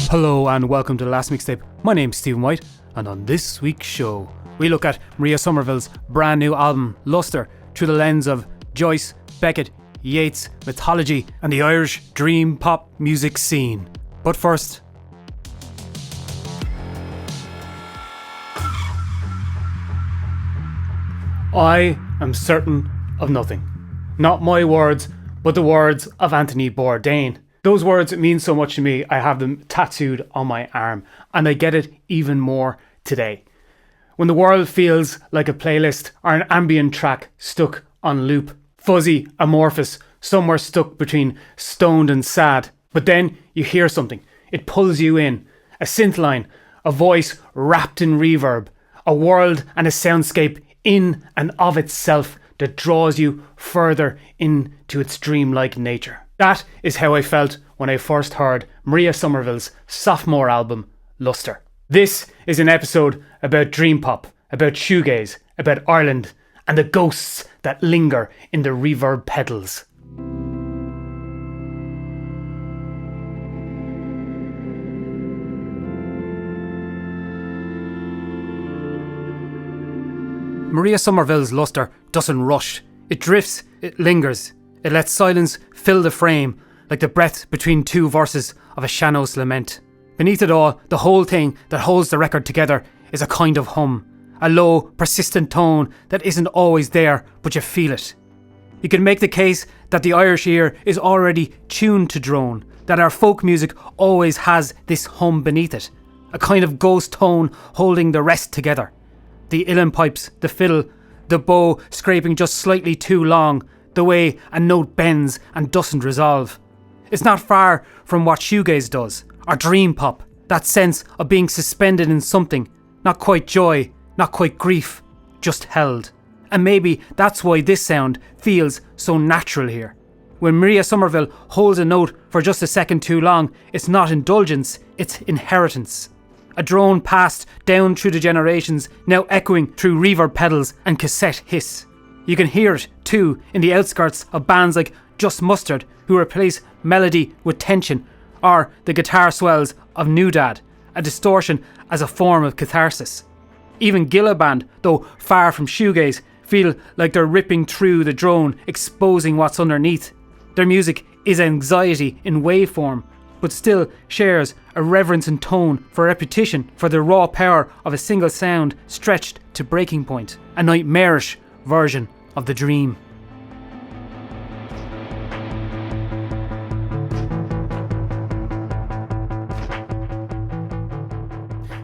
Hello and welcome to the last mixtape. My name's Stephen White, and on this week's show, we look at Maria Somerville's brand new album, Luster, through the lens of Joyce, Beckett, Yeats, mythology, and the Irish dream pop music scene. But first, I am certain of nothing. Not my words, but the words of Anthony Bourdain. Those words mean so much to me, I have them tattooed on my arm, and I get it even more today. When the world feels like a playlist or an ambient track stuck on loop, fuzzy, amorphous, somewhere stuck between stoned and sad, but then you hear something, it pulls you in, a synth line, a voice wrapped in reverb, a world and a soundscape in and of itself that draws you further into its dreamlike nature. That is how I felt when I first heard Maria Somerville's sophomore album, Luster. This is an episode about dream pop, about shoegaze, about Ireland, and the ghosts that linger in the reverb pedals. Maria Somerville's Luster doesn't rush. It drifts, it lingers. It lets silence fill the frame, like the breath between two verses of a Sean-nós lament. Beneath it all, the whole thing that holds the record together is a kind of hum, a low, persistent tone that isn't always there, but you feel it. You can make the case that the Irish ear is already tuned to drone, that our folk music always has this hum beneath it, a kind of ghost tone holding the rest together. The uilleann pipes, the fiddle, the bow scraping just slightly too long, the way a note bends and doesn't resolve. It's not far from what shoegaze does, or dream pop, that sense of being suspended in something, not quite joy, not quite grief, just held. And maybe that's why this sound feels so natural here. When Maria Somerville holds a note for just a second too long, it's not indulgence, it's inheritance. A drone passed down through the generations, now echoing through reverb pedals and cassette hiss. You can hear it, too, in the outskirts of bands like Just Mustard, who replace melody with tension, or the guitar swells of New Dad, a distortion as a form of catharsis. Even Gilla Band, though far from shoegaze, feel like they're ripping through the drone, exposing what's underneath. Their music is anxiety in waveform, but still shares a reverence in tone for repetition, for the raw power of a single sound stretched to breaking point, a nightmarish version of the dream.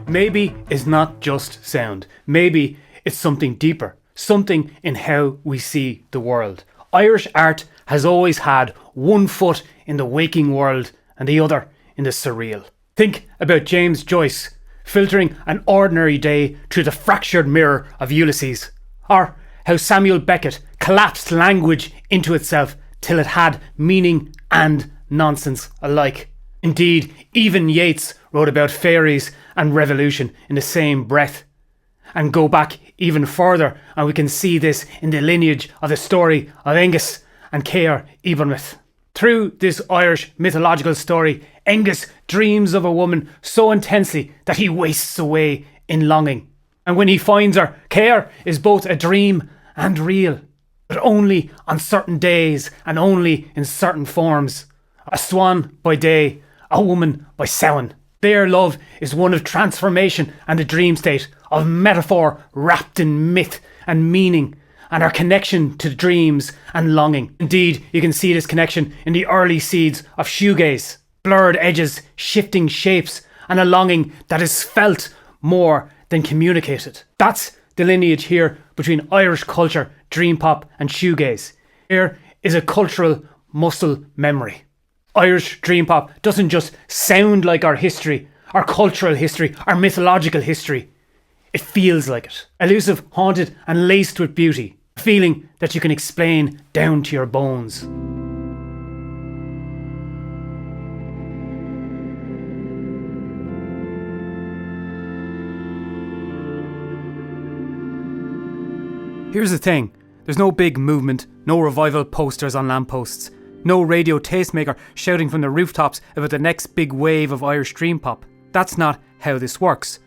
Maybe it's not just sound. Maybe it's something deeper, something in how we see the world. Irish art has always had one foot in the waking world and the other in the surreal. Think about James Joyce filtering an ordinary day through the fractured mirror of Ulysses, or how Samuel Beckett collapsed language into itself till it had meaning and nonsense alike. Indeed, even Yeats wrote about fairies and revolution in the same breath. And go back even further, and we can see this in the lineage of the story of Angus and Caer Ibormith. Through this Irish mythological story, Angus dreams of a woman so intensely that he wastes away in longing. And when he finds her, Caer is both a dream and real, but only on certain days and only in certain forms. A swan by day, a woman by Samhain. Their love is one of transformation and a dream state, of metaphor wrapped in myth and meaning, and our connection to dreams and longing. Indeed, you can see this connection in the early seeds of shoegaze. Blurred edges, shifting shapes, and a longing that is felt more than communicated. That's the lineage here between Irish culture, dream pop and shoegaze. Here is a cultural muscle memory. Irish dream pop doesn't just sound like our history, our cultural history, our mythological history. It feels like it. Elusive, haunted and laced with beauty. A feeling that you can explain down to your bones. Here's the thing. There's no big movement, no revival posters on lampposts. No radio tastemaker shouting from the rooftops about the next big wave of Irish dream pop. That's not how this works.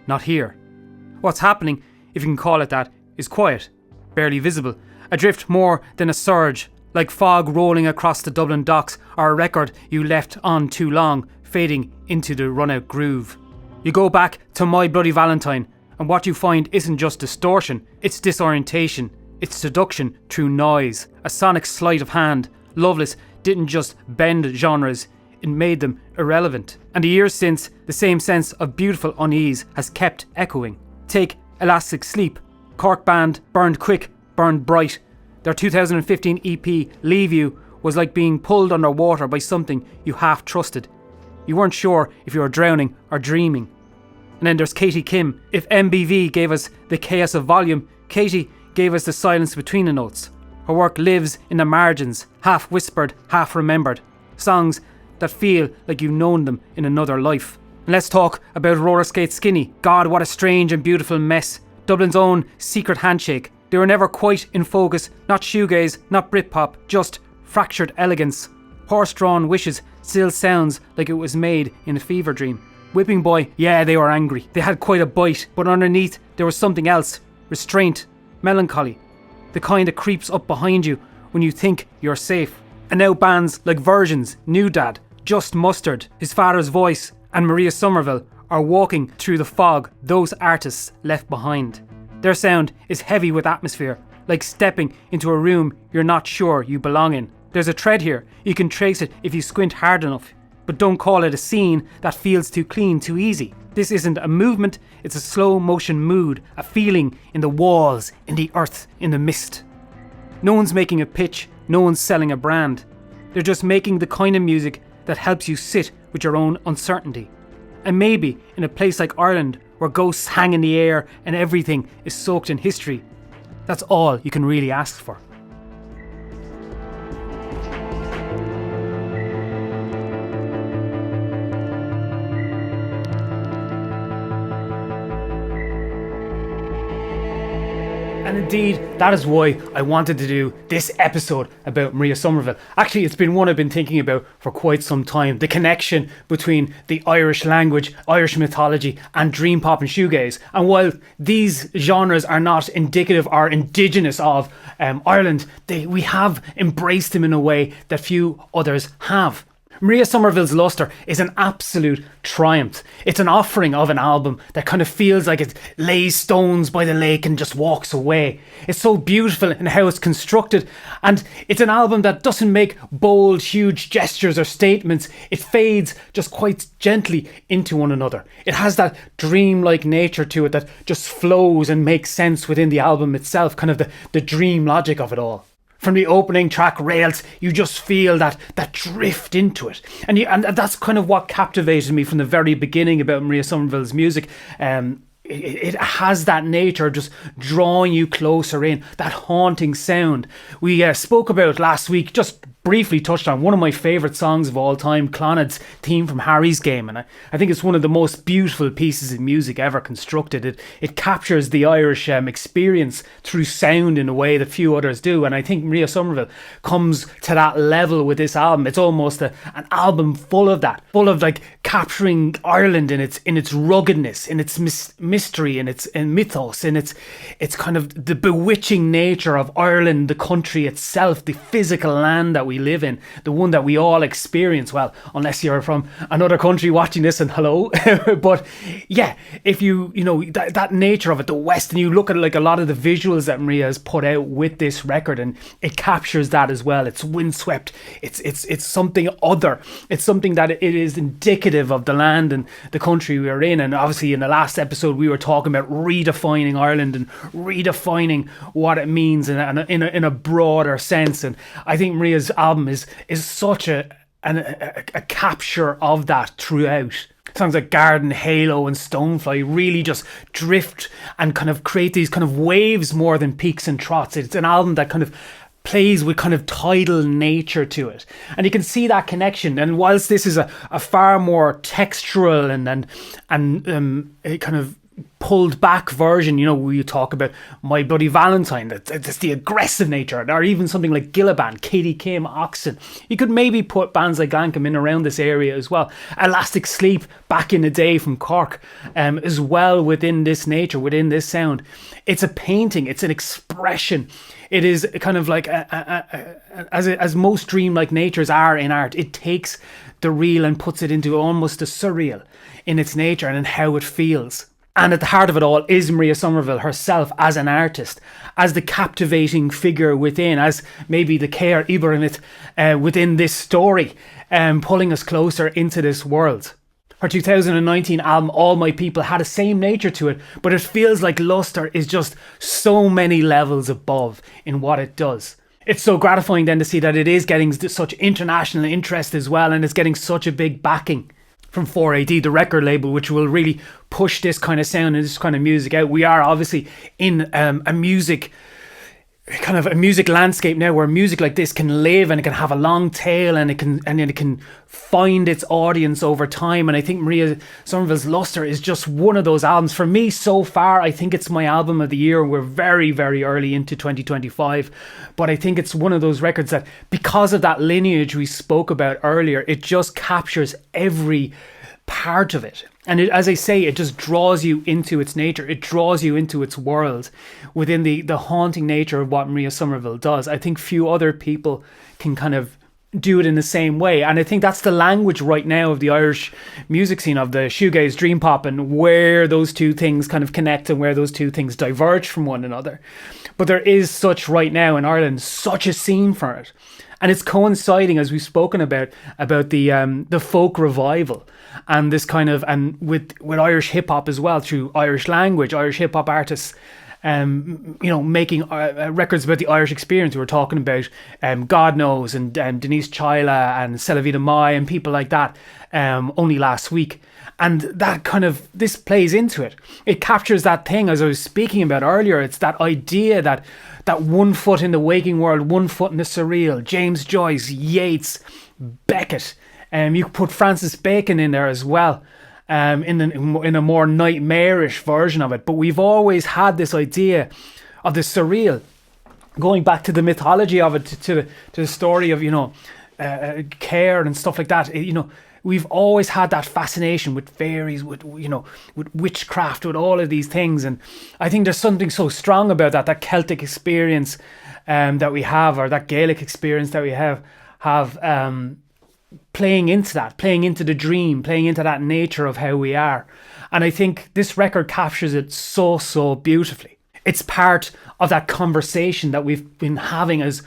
Not here. What's happening, if you can call it that, is quiet, barely visible, adrift more than a surge, like fog rolling across the Dublin docks or a record you left on too long, fading into the run-out groove. You go back to My Bloody Valentine, and what you find isn't just distortion, it's disorientation, it's seduction through noise, a sonic sleight of hand. Loveless didn't just bend genres, it made them irrelevant. And the years since, the same sense of beautiful unease has kept echoing. Take Elastic Sleep, Cork band, burned quick, burned bright. Their 2015 EP, Leave You, was like being pulled underwater by something you half trusted. You weren't sure if you were drowning or dreaming. And then there's Katie Kim. If MBV gave us the chaos of volume, Katie gave us the silence between the notes. Her work lives in the margins, half whispered, half remembered. Songs that feel like you've known them in another life. And let's talk about Roller Skate Skinny. God, what a strange and beautiful mess. Dublin's own secret handshake. They were never quite in focus, not shoegaze, not Britpop, just fractured elegance. Horse-drawn wishes still sounds like it was made in a fever dream. Whipping Boy, yeah, they were angry. They had quite a bite, but underneath there was something else. Restraint, melancholy. The kind that creeps up behind you when you think you're safe. And now bands like Versions, New Dad, Just Mustard, His Father's Voice and Maria Somerville are walking through the fog those artists left behind. Their sound is heavy with atmosphere, like stepping into a room you're not sure you belong in. There's a thread here, you can trace it if you squint hard enough, but don't call it a scene that feels too clean, too easy. This isn't a movement, it's a slow motion mood, a feeling in the walls, in the earth, in the mist. No one's making a pitch, no one's selling a brand. They're just making the kind of music that helps you sit with your own uncertainty. And maybe in a place like Ireland, where ghosts hang in the air and everything is soaked in history, that's all you can really ask for. And indeed, that is why I wanted to do this episode about Maria Somerville. Actually, it's been one I've been thinking about for quite some time. The connection between the Irish language, Irish mythology, and dream pop and shoegaze. And while these genres are not indicative or indigenous of Ireland, we have embraced them in a way that few others have. Maria Somerville's Lustre is an absolute triumph. It's an offering of an album that kind of feels like it lays stones by the lake and just walks away. It's so beautiful in how it's constructed, and it's an album that doesn't make bold, huge gestures or statements. It fades just quite gently into one another. It has that dreamlike nature to it that just flows and makes sense within the album itself, kind of the dream logic of it all. From the opening track, Rails, you just feel that drift into it. And that's kind of what captivated me from the very beginning about Maria Somerville's music. It has that nature of just drawing you closer in, that haunting sound. We spoke about last week, just briefly touched on one of my favourite songs of all time, Clonid's theme from Harry's Game, and I think it's one of the most beautiful pieces of music ever constructed. It captures the Irish experience through sound in a way that few others do, and I think Maria Somerville comes to that level with this album. It's almost an album full of that, full of like capturing Ireland in its ruggedness, in its mystery, in its mythos, in its kind of the bewitching nature of Ireland, the country itself, the physical land that we live in, the one that we all experience. Well, unless you're from another country watching this, and hello. But yeah, if you know that nature of it, the West, and you look at like a lot of the visuals that Maria has put out with this record, and it captures that as well. It's windswept. It's something other. It's something that it is indicative of the land and the country we're in. And obviously in the last episode we were talking about redefining Ireland and redefining what it means in a broader sense. And I think Maria's album is such a capture of that throughout. Songs like Garden, Halo and Stonefly really just drift and kind of create these kind of waves more than peaks and troughs. It's an album that kind of plays with kind of tidal nature to it, and you can see that connection. And whilst this is a far more textural and kind of pulled back version, we talk about My Bloody Valentine, that's the aggressive nature, or even something like Gilliban, Katie Kim, Oxen. You could maybe put bands like Lankum in around this area as well. Elastic Sleep back in the day from Cork, as well, within this nature, within this sound. It's a painting, it's an expression. It is kind of like, as most dreamlike natures are in art, it takes the real and puts it into almost a surreal in its nature and in how it feels. And at the heart of it all is Maria Somerville herself as an artist, as the captivating figure within, as maybe the Care Ibernit within this story, pulling us closer into this world. Her 2019 album, All My People, had a same nature to it, but it feels like Luster is just so many levels above in what it does. It's so gratifying then to see that it is getting such international interest as well, and it's getting such a big backing from 4AD, the record label, which will really push this kind of sound and this kind of music out. We are obviously in a music landscape now where music like this can live and it can have a long tail and it can find its audience over time. And I think Maria Somerville's Luster is just one of those albums. For me, so far, I think it's my album of the year. We're very, very early into 2025, but I think it's one of those records that, because of that lineage we spoke about earlier, it just captures every part of it. And as I say, it just draws you into its nature. It draws you into its world within the haunting nature of what Maria Somerville does. I think few other people can kind of do it in the same way. And I think that's the language right now of the Irish music scene, of the shoegaze, dream pop, and where those two things kind of connect and where those two things diverge from one another. But there is such right now in Ireland, such a scene for it. And it's coinciding, as we've spoken about the folk revival and this kind of, and with Irish hip hop as well, through Irish language, Irish hip hop artists, making records about the Irish experience. We were talking about God Knows and Denise Chila and Celavita Mai and people like that only last week. And that kind of, this plays into it. It captures that thing, as I was speaking about earlier. It's that idea that 1 foot in the waking world, 1 foot in the surreal. James Joyce, Yeats, Beckett. You could put Francis Bacon in there as well, in a more nightmarish version of it. But we've always had this idea of the surreal, going back to the mythology of it, to the story of care and stuff like that. We've always had that fascination with fairies, with witchcraft, with all of these things. And I think there's something so strong about that Celtic experience that we have, or that Gaelic experience that we have playing into that, playing into the dream, playing into that nature of how we are. And I think this record captures it so, so beautifully. It's part of that conversation that we've been having as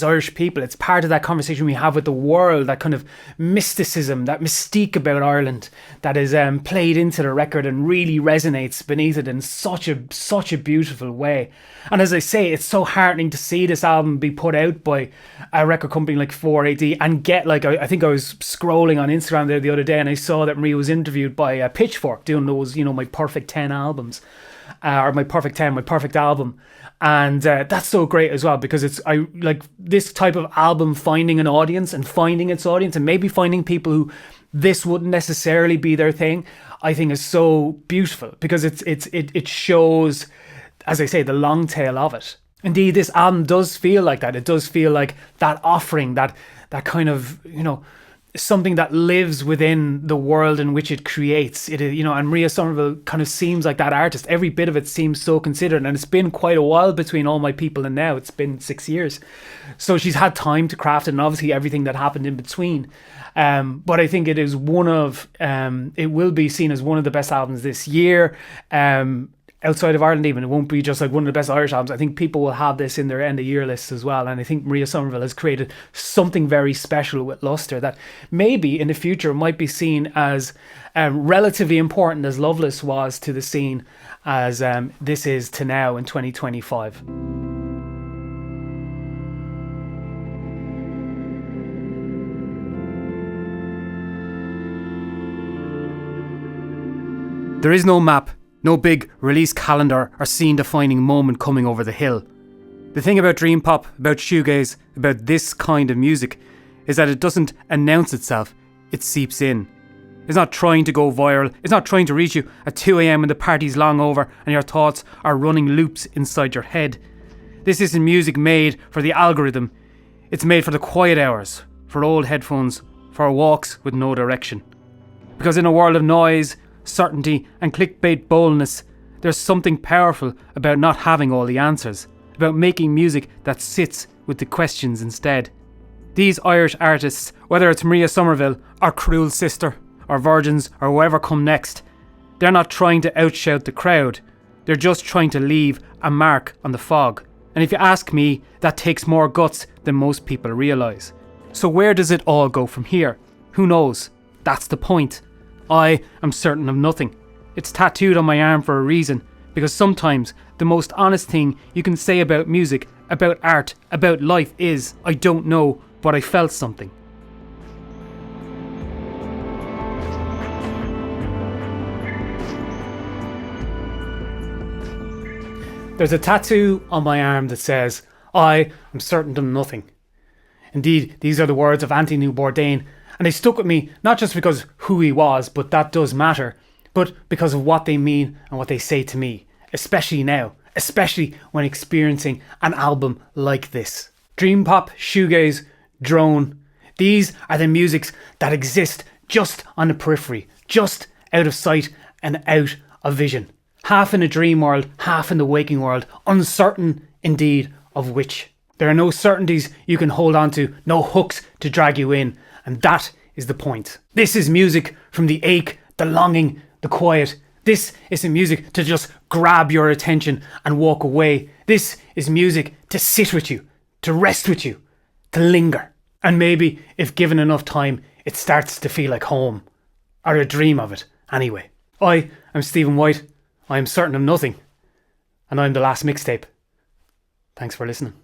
Irish people. It's part of that conversation we have with the world, that kind of mysticism, that mystique about Ireland that is played into the record and really resonates beneath it in such a beautiful way. And as I say, it's so heartening to see this album be put out by a record company like 4AD and get, like, I think I was scrolling on Instagram there the other day and I saw that Maria was interviewed by Pitchfork doing those, my perfect 10 albums. Or my perfect 10, my perfect album. And that's so great as well, because I like this type of album finding an audience and finding its audience and maybe finding people who this wouldn't necessarily be their thing, I think is so beautiful, because it shows, as I say, the long tail of it. Indeed, this album does feel like that. It does feel like that offering, that kind of, something that lives within the world in which it creates. And Maria Somerville kind of seems like that artist. Every bit of it seems so considered, and it's been quite a while between All My People and now. It's been 6 years. So she's had time to craft it, and obviously everything that happened in between. But I think it is it will be seen as one of the best albums this year. Outside of Ireland even, it won't be just like one of the best Irish albums. I think people will have this in their end of year lists as well, and I think Maria Somerville has created something very special with Luster that maybe in the future might be seen as relatively important as Loveless was to the scene as this is to now in 2025. There is no map, no big release calendar or scene-defining moment coming over the hill. The thing about dream pop, about shoegaze, about this kind of music, is that it doesn't announce itself, it seeps in. is not trying to go viral. It's not trying to reach you at 2 a.m. when the party's long over and your thoughts are running loops inside your head. This isn't music made for the algorithm. It's made for the quiet hours, for old headphones, for walks with no direction. Because in a world of noise, certainty and clickbait boldness, there's something powerful about not having all the answers, about making music that sits with the questions instead. These Irish artists, whether it's Maria Somerville or Cruel Sister or Virgins or whoever come next, they're not trying to outshout the crowd. They're just trying to leave a mark on the fog. And if you ask me, that takes more guts than most people realise. So where does it all go from here? Who knows? That's the point. I am certain of nothing. It's tattooed on my arm for a reason, because sometimes the most honest thing you can say about music, about art, about life is, I don't know, but I felt something. There's a tattoo on my arm that says, I am certain of nothing. Indeed, these are the words of Anthony Bourdain, and they stuck with me not just because who he was, but that does matter, but because of what they mean and what they say to me, especially now, especially when experiencing an album like this. Dream pop, shoegaze, drone, these are the musics that exist just on the periphery, just out of sight and out of vision. Half in a dream world, half in the waking world, uncertain indeed of which. There are no certainties you can hold on to, no hooks to drag you in, and that is the point. This is music from the ache, the longing, the quiet. This is the music to just grab your attention and walk away. This is music to sit with you, to rest with you, to linger. And maybe, if given enough time, it starts to feel like home. Or a dream of it, anyway. I am Stephen White. I am certain of nothing. And I'm the last mixtape. Thanks for listening.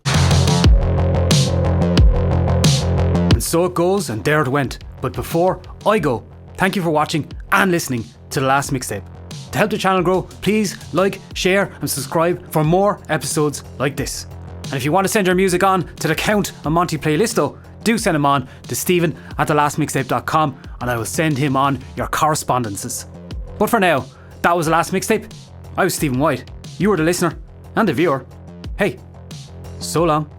And so it goes, and there it went. But before I go, thank you for watching and listening to The Last Mixtape. To help the channel grow, please like, share and subscribe for more episodes like this. And if you want to send your music on to the Count and Monty playlisto, do send them on to stephen@thelastmixtape.com and I will send him on your correspondences. But for now, that was The Last Mixtape. I was Stephen White. You were the listener and the viewer. Hey, so long.